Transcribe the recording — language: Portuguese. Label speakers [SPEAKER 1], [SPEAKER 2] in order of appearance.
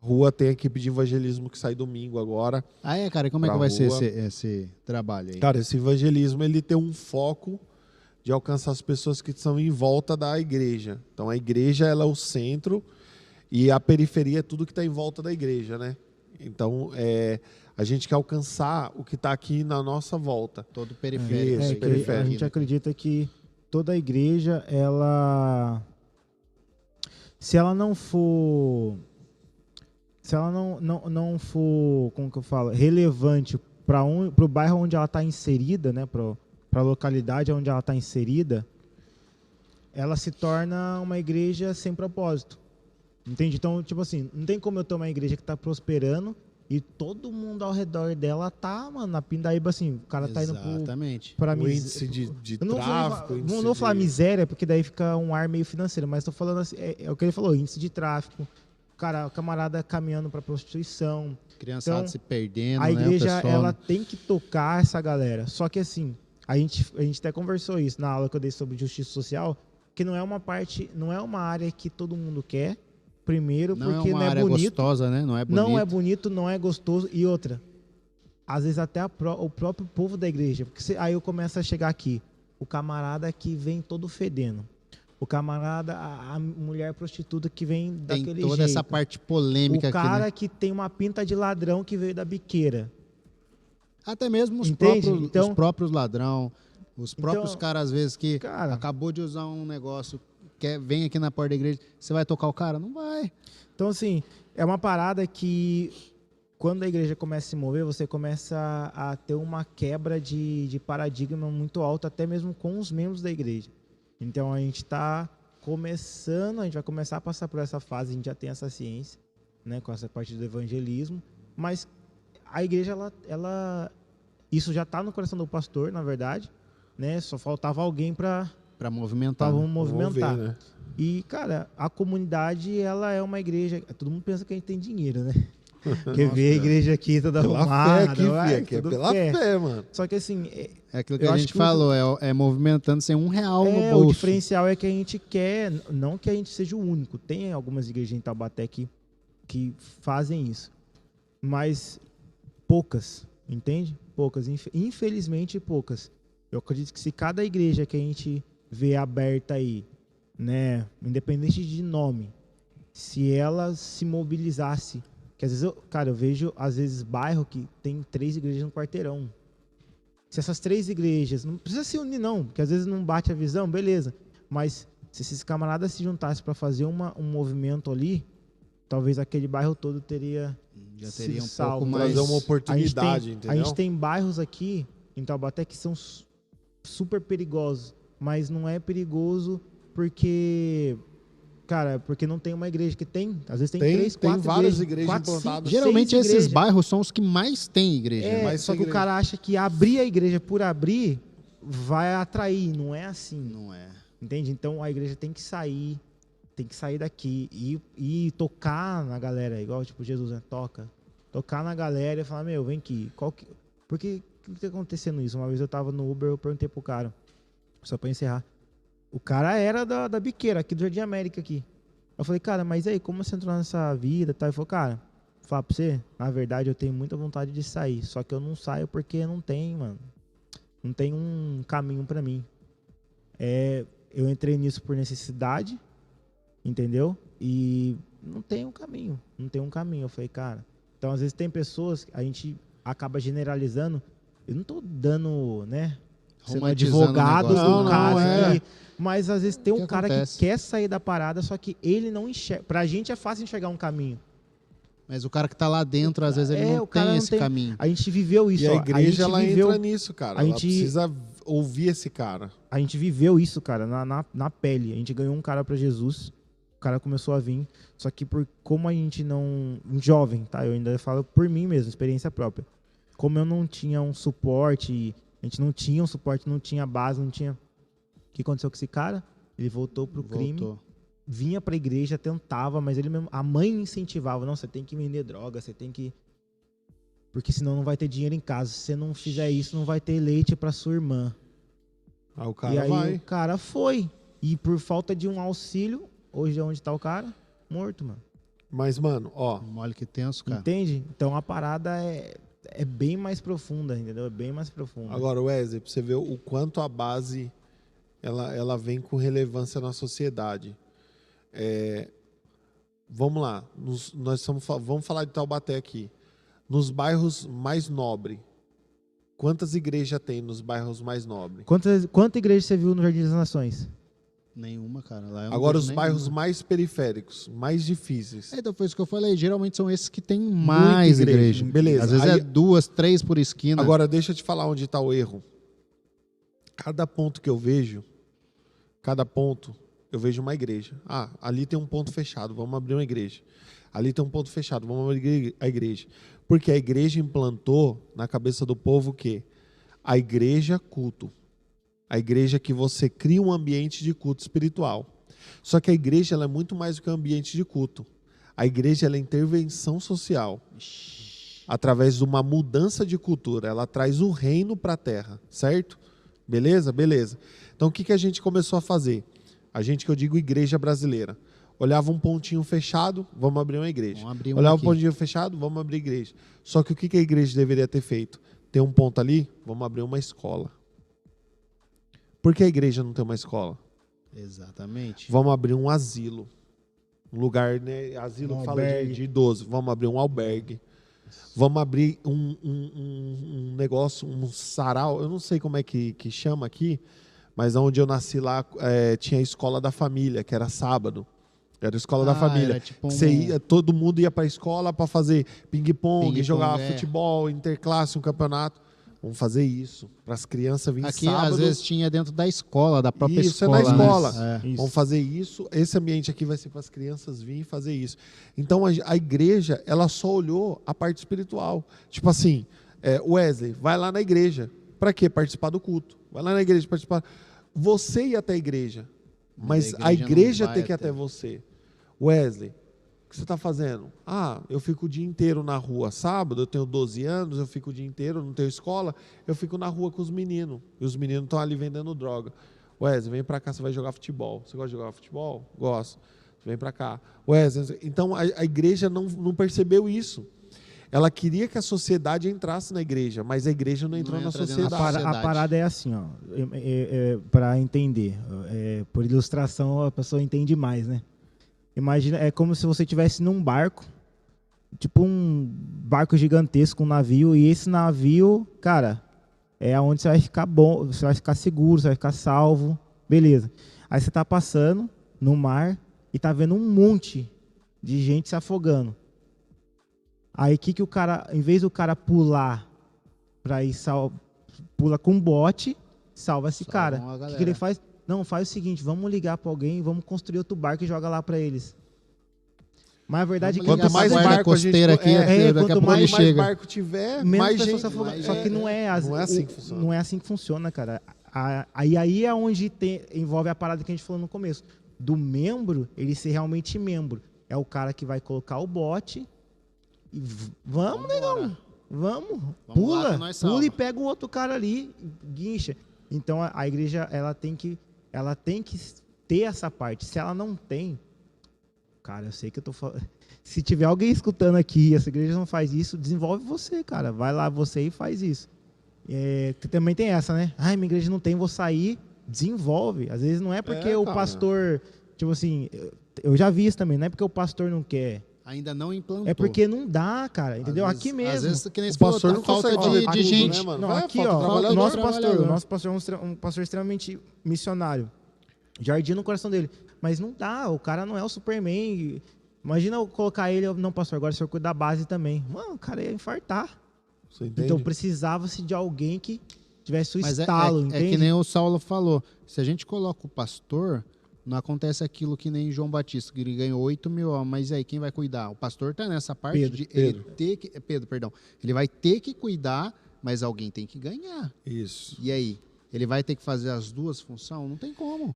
[SPEAKER 1] Rua tem a equipe de evangelismo que sai domingo agora.
[SPEAKER 2] Ah, cara, e como é que vai ser esse trabalho aí?
[SPEAKER 1] Cara, esse evangelismo ele tem um foco de alcançar as pessoas que estão em volta da igreja. Então a igreja ela é o centro e a periferia é tudo que está em volta da igreja, né? Então a gente quer alcançar o que está aqui na nossa volta.
[SPEAKER 2] Todo periférico.
[SPEAKER 1] Isso, periférico.
[SPEAKER 3] A gente acredita que toda a igreja, ela... Se ela não for... Se ela não for, como que eu falo, relevante para o bairro onde ela está inserida, né, para a localidade onde ela está inserida, ela se torna uma igreja sem propósito. Entende? Então, tipo assim, não tem como eu ter uma igreja que está prosperando e todo mundo ao redor dela tá, mano, na pindaíba, assim, o cara tá indo para
[SPEAKER 1] o índice de tráfico.
[SPEAKER 3] Não vou falar miséria, porque daí fica um ar meio financeiro, mas estou falando assim, é o que ele falou, índice de tráfico. Cara, o camarada caminhando para prostituição.
[SPEAKER 2] Criançada então, se perdendo,
[SPEAKER 3] a igreja,
[SPEAKER 2] né,
[SPEAKER 3] ela tem que tocar essa galera. Só que assim, a gente até conversou isso na aula que eu dei sobre justiça social, que não é uma parte, não é uma área que todo mundo quer. Primeiro,
[SPEAKER 2] não
[SPEAKER 3] porque
[SPEAKER 2] é uma
[SPEAKER 3] não é
[SPEAKER 2] área
[SPEAKER 3] bonito.
[SPEAKER 2] Gostosa, né? Não é bonito.
[SPEAKER 3] Não é bonito, não é gostoso. E outra, às vezes até o próprio povo da igreja. Porque aí eu começo a chegar aqui, o camarada que vem todo fedendo. O camarada, a mulher prostituta que vem daquele jeito. Tem
[SPEAKER 2] toda essa parte polêmica aqui,
[SPEAKER 3] o cara
[SPEAKER 2] né?
[SPEAKER 3] que tem uma pinta de ladrão que veio da biqueira.
[SPEAKER 2] Até mesmo os próprios ladrão, os próprios caras, às vezes, que acabou de usar um negócio, vem aqui na porta da igreja, você vai tocar o cara? Não vai.
[SPEAKER 3] Então, assim, é uma parada que, quando a igreja começa a se mover, você começa a ter uma quebra de paradigma muito alta, até mesmo com os membros da igreja. Então a gente está começando, a gente vai começar a passar por essa fase, a gente já tem essa ciência, né, com essa parte do evangelismo, mas a igreja, ela isso já está no coração do pastor, na verdade, né, só faltava alguém para
[SPEAKER 2] movimentar.
[SPEAKER 3] Mover, né? E, cara, a comunidade, ela é uma igreja, todo mundo pensa que a gente tem dinheiro, né? Quer ver a igreja aqui toda arrumada.
[SPEAKER 1] Aqui é pela fé, mano.
[SPEAKER 3] Só que assim...
[SPEAKER 2] É aquilo que a gente falou, é movimentando sem R$1 no bolso.
[SPEAKER 3] O diferencial é que a gente quer, não que a gente seja o único. Tem algumas igrejas em Taubaté que fazem isso. Mas poucas, entende? Poucas. Infelizmente, poucas. Eu acredito que se cada igreja que a gente vê aberta aí, né, independente de nome, se ela se mobilizasse, que às vezes eu vejo, às vezes, bairro que tem 3 igrejas no quarteirão. Se essas 3 igrejas, não precisa se unir não, porque às vezes não bate a visão, beleza. Mas se esses camaradas se juntassem para fazer um movimento ali, talvez aquele bairro todo teria
[SPEAKER 2] um
[SPEAKER 3] salvo.
[SPEAKER 2] pouco mais.
[SPEAKER 1] Trazer uma oportunidade, entendeu?
[SPEAKER 3] A gente tem bairros aqui em Taubaté que são super perigosos, mas não é perigoso porque... Cara, porque não tem uma igreja que tem. Às vezes tem 3, 4
[SPEAKER 1] várias igrejas implantadas.
[SPEAKER 2] Geralmente esses bairros são os que mais tem igreja.
[SPEAKER 3] Só que o cara acha que abrir a igreja por abrir vai atrair. Não é assim.
[SPEAKER 2] Não é.
[SPEAKER 3] Entende? Então a igreja tem que sair daqui e tocar na galera, igual tipo Jesus, né? Tocar na galera e falar, vem aqui. Por que tá acontecendo isso? Uma vez eu tava no Uber, eu perguntei pro cara, só pra encerrar. O cara era da biqueira, aqui do Jardim América aqui. Eu falei, cara, mas aí, como você entrou nessa vida? Ele falou, cara, vou falar pra você, na verdade eu tenho muita vontade de sair, só que eu não saio porque não tem, mano. Não tem um caminho pra mim. Eu entrei nisso por necessidade, entendeu? E não tem um caminho. Eu falei, cara, então às vezes tem pessoas, a gente acaba generalizando, eu não tô dando, né, sendo advogado do caso aí, mas às vezes tem um cara que quer sair da parada, só que ele não enxerga. Pra gente é fácil enxergar um caminho.
[SPEAKER 2] Mas o cara que tá lá dentro, às vezes ele não tem esse caminho.
[SPEAKER 3] A gente viveu isso.
[SPEAKER 1] E a igreja, ela entra nisso, cara. Ela precisa ouvir esse cara.
[SPEAKER 3] A gente viveu isso, cara, na pele. A gente ganhou um cara pra Jesus. O cara começou a vir. Só que como a gente não... Um jovem, tá? Eu ainda falo por mim mesmo, experiência própria. Como eu não tinha um suporte... A gente não tinha um suporte, não tinha base, não tinha... O que aconteceu com esse cara? Ele voltou pro crime, vinha pra igreja, tentava, mas ele mesmo... A mãe incentivava, não, você tem que vender droga, você tem que... Porque senão não vai ter dinheiro em casa. Se você não fizer isso, não vai ter leite pra sua irmã.
[SPEAKER 1] Aí o cara
[SPEAKER 3] e aí o cara foi. E por falta de um auxílio, hoje é onde tá o cara? Morto, mano.
[SPEAKER 1] Mas, mano, ó...
[SPEAKER 2] Mole que tenso, cara.
[SPEAKER 3] Entende? Então a parada é bem mais profunda, entendeu? É bem mais profunda.
[SPEAKER 1] Agora, Wesley, pra você ver o quanto a base ela vem com relevância na sociedade. Vamos lá, vamos falar de Taubaté aqui. Nos bairros mais nobres, quantas igrejas tem nos bairros mais nobres?
[SPEAKER 3] Quanta igreja você viu no Jardim das Nações?
[SPEAKER 2] Nenhuma, cara. Lá
[SPEAKER 1] Agora, os bairros mais periféricos, mais difíceis.
[SPEAKER 2] Então foi isso que eu falei. Geralmente são esses que têm mais igreja.
[SPEAKER 1] Beleza.
[SPEAKER 2] Às vezes é 2, 3 por esquina.
[SPEAKER 1] Agora, deixa eu te falar onde está o erro. Cada ponto que eu vejo, eu vejo uma igreja. Ah, ali tem um ponto fechado, vamos abrir uma igreja. Ali tem um ponto fechado, vamos abrir a igreja. Porque a igreja implantou na cabeça do povo o quê? A igreja culto. A igreja que você cria um ambiente de culto espiritual. Só que a igreja ela é muito mais do que um ambiente de culto. A igreja ela é intervenção social. Através de uma mudança de cultura. Ela traz o reino para a terra, certo? Beleza? Beleza. Então o que a gente começou a fazer? A gente, que eu digo igreja brasileira. Olhava um pontinho fechado, vamos abrir uma igreja. Olhava um pontinho fechado, vamos abrir igreja. Só que o que a igreja deveria ter feito? Tem um ponto ali, vamos abrir uma escola. Por que a igreja não tem uma escola?
[SPEAKER 2] Exatamente.
[SPEAKER 1] Vamos abrir um asilo. Um lugar, né? Asilo que fala de idoso. Vamos abrir um albergue. Vamos abrir um negócio, um sarau. Eu não sei como é que chama aqui, mas onde eu nasci lá tinha a escola da família, que era sábado. Era a escola da família. Tipo todo mundo ia para a escola para fazer ping-pong, jogar futebol, interclasse, um campeonato. Vamos fazer isso, para as crianças virem sábado.
[SPEAKER 2] Aqui, às vezes, tinha dentro da escola, da própria escola.
[SPEAKER 1] Isso é na escola.
[SPEAKER 2] Né?
[SPEAKER 1] Vamos fazer isso. Esse ambiente aqui vai ser para as crianças virem fazer isso. Então, a igreja, ela só olhou a parte espiritual. Tipo assim, Wesley, vai lá na igreja. Para quê? Participar do culto. Vai lá na igreja participar. Você ia até a igreja, mas a igreja tem que ir até você. Wesley, o que você está fazendo? Ah, eu fico o dia inteiro na rua. Sábado, eu tenho 12 anos, eu fico o dia inteiro, não tenho escola, eu fico na rua com os meninos. E os meninos estão ali vendendo droga. Wesley, vem para cá, você vai jogar futebol. Você gosta de jogar futebol? Gosto. Vem para cá. Wesley, então a igreja não percebeu isso. Ela queria que a sociedade entrasse na igreja, mas a igreja não entrou na sociedade.
[SPEAKER 3] A parada é assim, ó, para entender. Por ilustração, a pessoa entende mais, né? Imagina, é como se você estivesse num barco, tipo um barco gigantesco, um navio, e esse navio, cara, é onde você vai ficar bom, você vai ficar seguro, você vai ficar salvo, beleza. Aí você tá passando no mar e tá vendo um monte de gente se afogando. Aí que o cara, em vez do cara pular para ir pula com um bote, salva esse cara. O que ele faz? Não, faz o seguinte, vamos ligar para alguém, vamos construir outro barco e joga lá para eles. Mas a verdade é que
[SPEAKER 1] quanto mais barco costeira aqui,
[SPEAKER 3] quanto mais
[SPEAKER 1] barco tiver,
[SPEAKER 3] menos
[SPEAKER 1] mais
[SPEAKER 3] pessoas
[SPEAKER 1] gente.
[SPEAKER 3] Se afogam. Só que não é assim que funciona. Não é assim que funciona, cara. Aí é onde envolve a parada que a gente falou no começo. Do membro, ele ser realmente membro. É o cara que vai colocar o bote e vamos, negão. Vamos pula e pega o outro cara ali, guincha. Então a igreja ela tem que ter essa parte. Se ela não tem, cara, eu sei que eu tô falando. Se tiver alguém escutando aqui e essa igreja não faz isso, desenvolve você, cara. Vai lá você e faz isso. Também tem essa, né? Ai, minha igreja não tem, vou sair. Desenvolve. Às vezes não é porque o pastor, tipo assim, eu já vi isso também, não é porque o pastor não quer.
[SPEAKER 2] Ainda não implantou.
[SPEAKER 3] É porque não não dá, entendeu? Aqui mesmo.
[SPEAKER 2] Às vezes, que nem
[SPEAKER 1] o pastor não
[SPEAKER 2] falta
[SPEAKER 1] de
[SPEAKER 2] gente.
[SPEAKER 1] Né, mano?
[SPEAKER 3] Não, aqui, ó, o nosso pastor é um pastor extremamente missionário. Jardim no coração dele. Mas não dá, o cara não é o Superman. Imagina eu colocar ele, não, pastor, agora o senhor cuida da base também. Mano, o cara ia infartar.
[SPEAKER 1] Você entende?
[SPEAKER 3] Então precisava-se de alguém que tivesse o estalo, entende?
[SPEAKER 2] É que nem o Saulo falou. Se a gente coloca o pastor, não acontece aquilo que nem João Batista, que ele ganhou 8 mil, mas aí quem vai cuidar? O pastor está nessa parte Pedro. Ele vai ter que cuidar, mas alguém tem que ganhar.
[SPEAKER 1] Isso.
[SPEAKER 2] E aí? Ele vai ter que fazer as duas funções? Não tem como.